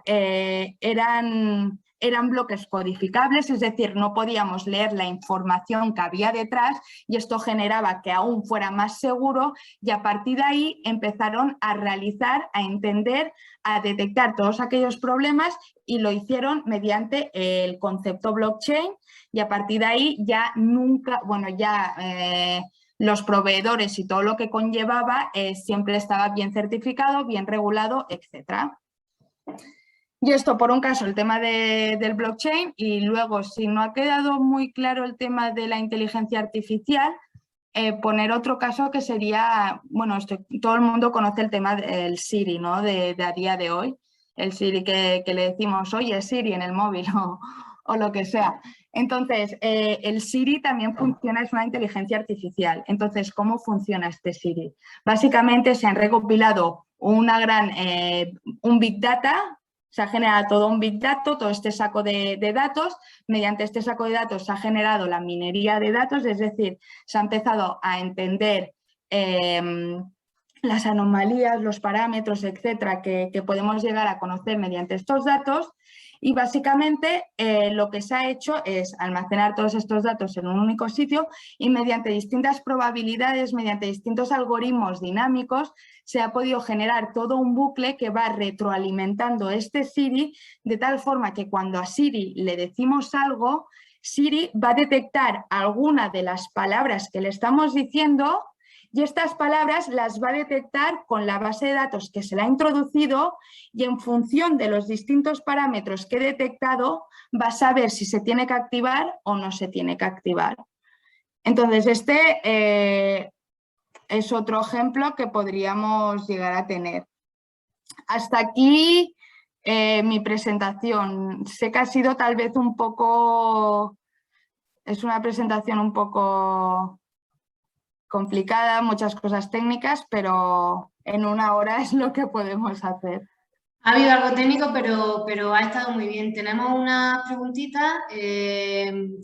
eran bloques codificables, es decir, no podíamos leer la información que había detrás, y esto generaba que aún fuera más seguro, y a partir de ahí empezaron a realizar, a entender, a detectar todos aquellos problemas, y lo hicieron mediante el concepto blockchain, y a partir de ahí ya los proveedores y todo lo que conllevaba siempre estaba bien certificado, bien regulado, etc. Y esto por un caso el tema del blockchain, y luego, si no ha quedado muy claro el tema de la inteligencia artificial, poner otro caso que sería, bueno, todo el mundo conoce el tema del Siri, ¿no? De a día de hoy, el Siri que le decimos, oye Siri, en el móvil o lo que sea. Entonces, el Siri también funciona, es una inteligencia artificial. Entonces, ¿cómo funciona este Siri? Básicamente se han recopilado un Big Data, se ha generado todo un Big Data, todo este saco de datos. Mediante este saco de datos se ha generado la minería de datos, es decir, se ha empezado a entender las anomalías, los parámetros, etcétera, que podemos llegar a conocer mediante estos datos. Y básicamente lo que se ha hecho es almacenar todos estos datos en un único sitio, y mediante distintas probabilidades, mediante distintos algoritmos dinámicos, se ha podido generar todo un bucle que va retroalimentando este Siri, de tal forma que cuando a Siri le decimos algo, Siri va a detectar alguna de las palabras que le estamos diciendo, y estas palabras las va a detectar con la base de datos que se le ha introducido, y en función de los distintos parámetros que he detectado va a saber si se tiene que activar o no se tiene que activar. Entonces, es otro ejemplo que podríamos llegar a tener. Hasta aquí mi presentación. Sé que ha sido tal vez un poco... Es una presentación un poco complicada, muchas cosas técnicas, pero en una hora es lo que podemos hacer. Ha habido algo técnico, pero ha estado muy bien. Tenemos unas preguntitas. Quien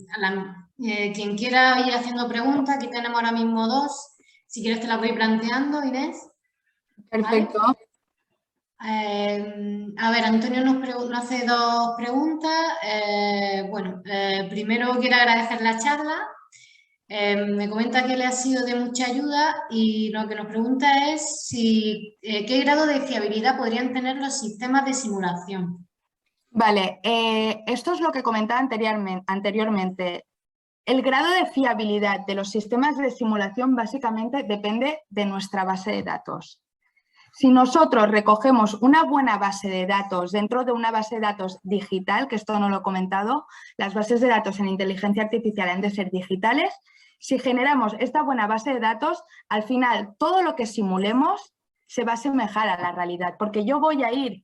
quiera ir haciendo preguntas, aquí tenemos ahora mismo dos. Si quieres te las voy planteando, Inés. Perfecto. ¿Vale? A ver, Antonio nos hace dos preguntas. Primero quiero agradecer la charla. Me comenta que le ha sido de mucha ayuda, y lo que nos pregunta es qué grado de fiabilidad podrían tener los sistemas de simulación. Vale, esto es lo que comentaba anteriormente. El grado de fiabilidad de los sistemas de simulación básicamente depende de nuestra base de datos. Si nosotros recogemos una buena base de datos dentro de una base de datos digital, que esto no lo he comentado, las bases de datos en inteligencia artificial han de ser digitales, si generamos esta buena base de datos, al final todo lo que simulemos se va a asemejar a la realidad, porque yo voy a ir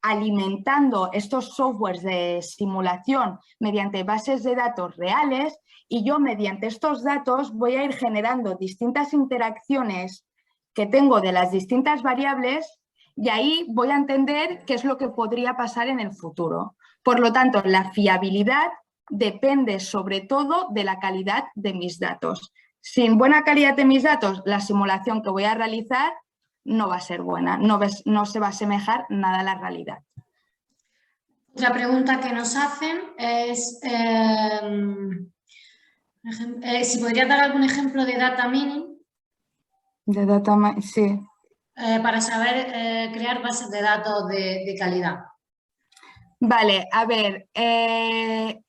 alimentando estos softwares de simulación mediante bases de datos reales y yo mediante estos datos voy a ir generando distintas interacciones que tengo de las distintas variables y ahí voy a entender qué es lo que podría pasar en el futuro. Por lo tanto, la fiabilidad depende sobre todo de la calidad de mis datos. Sin buena calidad de mis datos, la simulación que voy a realizar no va a ser buena, no se va a asemejar nada a la realidad. Otra pregunta que nos hacen es si podrías dar algún ejemplo de data mining. De data mining, sí. Para saber crear bases de datos de calidad. Vale, a ver,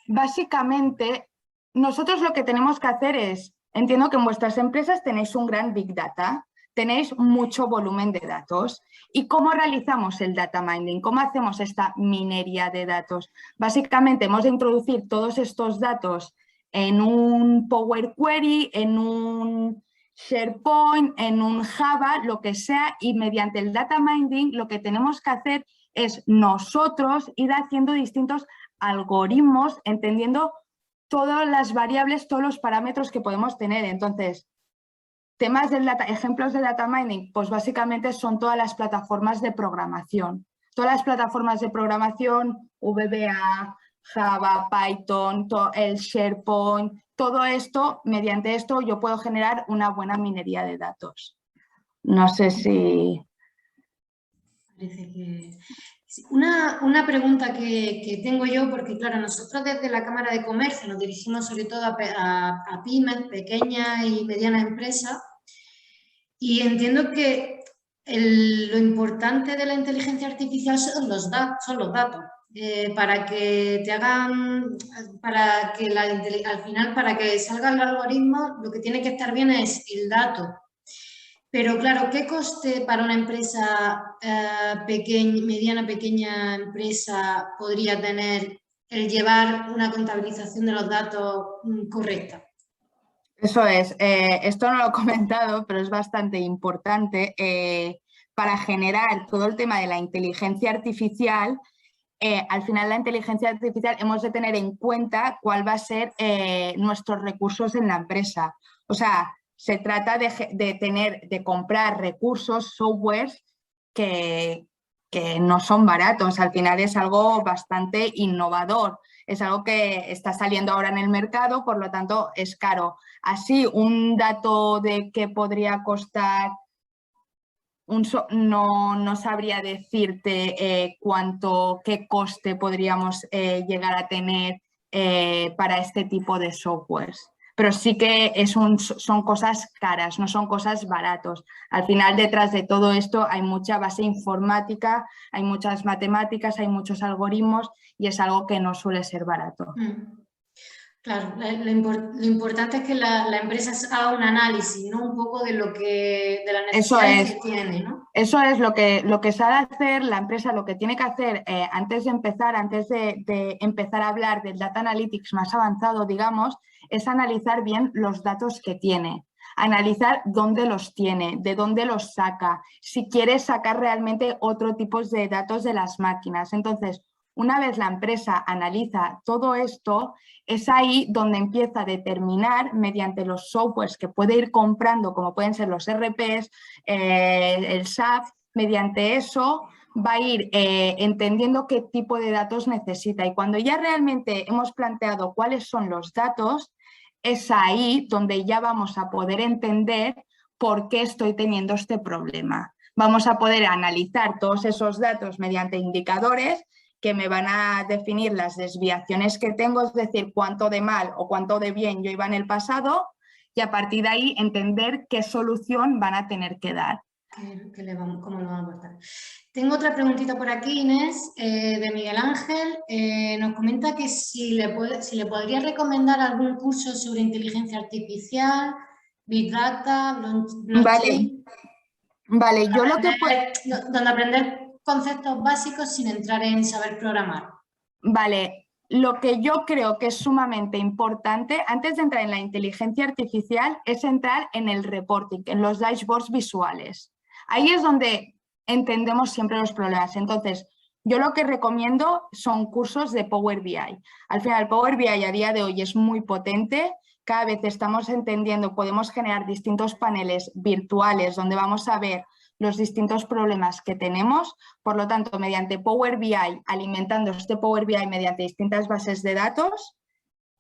básicamente nosotros lo que tenemos que hacer es, entiendo que en vuestras empresas tenéis un gran Big Data, tenéis mucho volumen de datos. ¿Y cómo realizamos el data mining? ¿Cómo hacemos esta minería de datos? Básicamente hemos de introducir todos estos datos en un Power Query, en un SharePoint, en un Java, lo que sea, y mediante el data mining lo que tenemos que hacer es nosotros ir haciendo distintos algoritmos, entendiendo todas las variables, todos los parámetros que podemos tener. Entonces, temas del data, ejemplos de data mining, pues básicamente son todas las plataformas de programación. Todas las plataformas de programación, VBA, Java, Python, el SharePoint, todo esto, mediante esto yo puedo generar una buena minería de datos. No sé si... Parece que... Una pregunta que tengo yo, porque claro, nosotros desde la Cámara de Comercio nos dirigimos sobre todo a pymes, pequeñas y medianas empresas, y entiendo que lo importante de la inteligencia artificial son los datos. Para que te hagan, para que al final, para que salga el algoritmo, lo que tiene que estar bien es el dato. Pero claro, ¿qué coste para una empresa mediana, pequeña empresa podría tener el llevar una contabilización de los datos correcta? Eso es, esto no lo he comentado, pero es bastante importante. Para generar todo el tema de la inteligencia artificial, al final la inteligencia artificial hemos de tener en cuenta cuál va a ser nuestros recursos en la empresa. O sea, se trata de comprar recursos, softwares que no son baratos. Al final es algo bastante innovador. Es algo que está saliendo ahora en el mercado, por lo tanto es caro. Así, un dato de qué podría costar, no sabría decirte qué coste podríamos llegar a tener para este tipo de softwares. Pero sí que son cosas caras, no son cosas baratos. Al final, detrás de todo esto hay mucha base informática, hay muchas matemáticas, hay muchos algoritmos y es algo que no suele ser barato. Claro, lo importante es que la empresa haga un análisis, ¿no? Un poco de las necesidades que tiene, ¿no? Eso es lo que sabe hacer la empresa, lo que tiene que hacer antes de empezar a hablar del data analytics más avanzado, digamos, es analizar bien los datos que tiene, analizar dónde los tiene, de dónde los saca, si quiere sacar realmente otro tipo de datos de las máquinas. Entonces, una vez la empresa analiza todo esto, es ahí donde empieza a determinar mediante los softwares que puede ir comprando, como pueden ser los RPs, el SAP, mediante eso va a ir entendiendo qué tipo de datos necesita. Y cuando ya realmente hemos planteado cuáles son los datos, es ahí donde ya vamos a poder entender por qué estoy teniendo este problema. Vamos a poder analizar todos esos datos mediante indicadores que me van a definir las desviaciones que tengo, es decir, cuánto de mal o cuánto de bien yo iba en el pasado, y a partir de ahí entender qué solución van a tener que dar. cómo lo vamos a aportar. Tengo otra preguntita por aquí, Inés, de Miguel Ángel. Nos comenta que si le podría recomendar algún curso sobre inteligencia artificial, Big Data, blockchain. Vale, yo lo que puedo... Donde aprender conceptos básicos sin entrar en saber programar. Vale, lo que yo creo que es sumamente importante, antes de entrar en la inteligencia artificial, es entrar en el reporting, en los dashboards visuales. Ahí es donde entendemos siempre los problemas. Entonces, yo lo que recomiendo son cursos de Power BI. Al final, Power BI a día de hoy es muy potente. Cada vez estamos entendiendo, podemos generar distintos paneles virtuales donde vamos a ver los distintos problemas que tenemos. Por lo tanto, mediante Power BI, alimentando este Power BI mediante distintas bases de datos,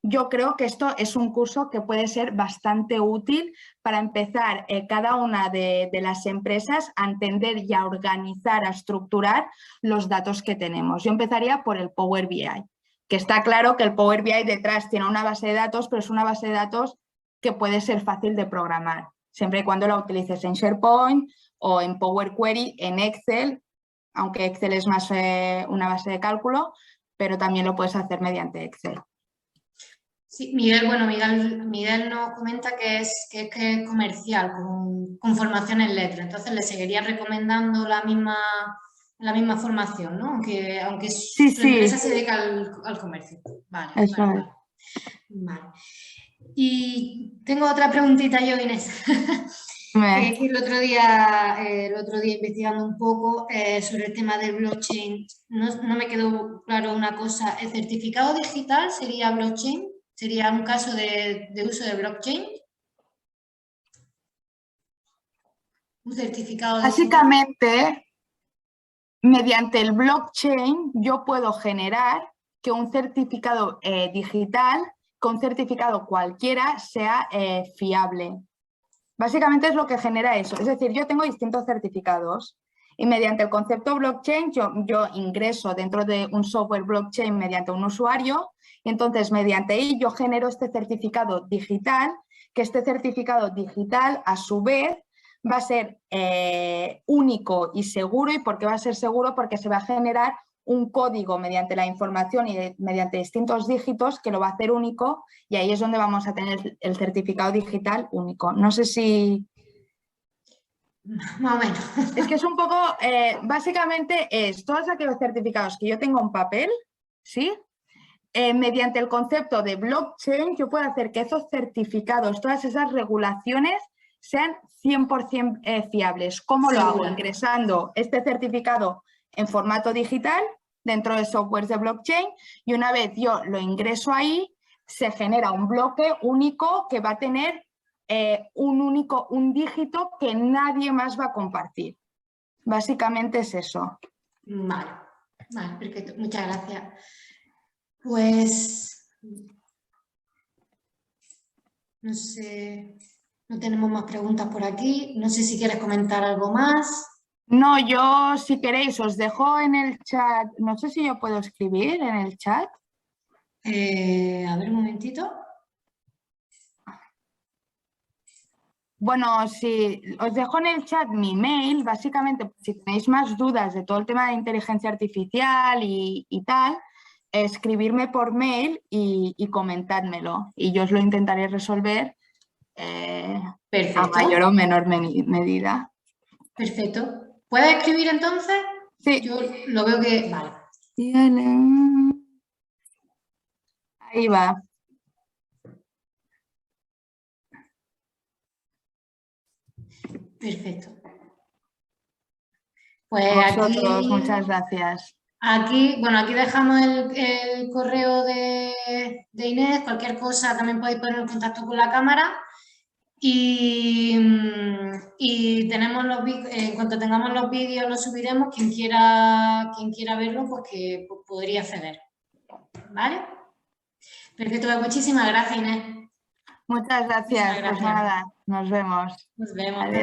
yo creo que esto es un curso que puede ser bastante útil para empezar cada una de las empresas a entender y a organizar, a estructurar los datos que tenemos. Yo empezaría por el Power BI, que está claro que el Power BI detrás tiene una base de datos, pero es una base de datos que puede ser fácil de programar, siempre y cuando la utilices en SharePoint o en Power Query, en Excel, aunque Excel es más una base de cálculo, pero también lo puedes hacer mediante Excel. Sí, Miguel nos comenta que es comercial, con formación en letra, entonces le seguiría recomendando la misma formación, ¿no? Aunque su empresa se dedica al comercio. Vale, eso vale. Y tengo otra preguntita yo, Inés. Que el otro día investigando un poco sobre el tema del blockchain, no me quedó claro una cosa. ¿El certificado digital sería blockchain? ¿Sería un caso de uso de blockchain? ¿Un certificado digital? Básicamente, mediante el blockchain yo puedo generar que un certificado digital, con certificado cualquiera, sea fiable. Básicamente es lo que genera eso. Es decir, yo tengo distintos certificados y mediante el concepto blockchain yo ingreso dentro de un software blockchain mediante un usuario y entonces mediante ahí yo genero este certificado digital, que este certificado digital a su vez va a ser único y seguro. ¿Y por qué va a ser seguro? Porque se va a generar un código mediante la información y mediante distintos dígitos que lo va a hacer único, y ahí es donde vamos a tener el certificado digital único. No sé si... Más o menos. Es que es un poco, básicamente es todos aquellos certificados que yo tengo en papel, ¿sí? Mediante el concepto de blockchain yo puedo hacer que esos certificados, todas esas regulaciones sean 100% fiables. ¿Cómo lo hago? Ingresando este certificado en formato digital dentro de software de blockchain, y una vez yo lo ingreso ahí, se genera un bloque único que va a tener un dígito que nadie más va a compartir. Básicamente es eso. Vale, perfecto. Muchas gracias. Pues, no sé, no tenemos más preguntas por aquí. No sé si quieres comentar algo más. No, yo si queréis os dejo en el chat, no sé si yo puedo escribir en el chat. A ver, un momentito. Bueno, si os dejo en el chat mi mail, básicamente si tenéis más dudas de todo el tema de inteligencia artificial y tal, escribirme por mail y comentádmelo y yo os lo intentaré resolver a mayor o menor medida. Perfecto. ¿Puedes escribir entonces? Sí. Yo lo veo que... Vale. Ahí va. Perfecto. Pues vosotros, muchas gracias. Aquí dejamos el correo de Inés. Cualquier cosa también podéis poner en contacto con la cámara. Y tenemos en cuanto tengamos los vídeos los subiremos. Quien quiera verlo, pues que podría acceder. ¿Vale? Perfecto, pues muchísimas gracias, Inés. Muchas gracias. Pues nada, nos vemos. Nos vemos. Adiós.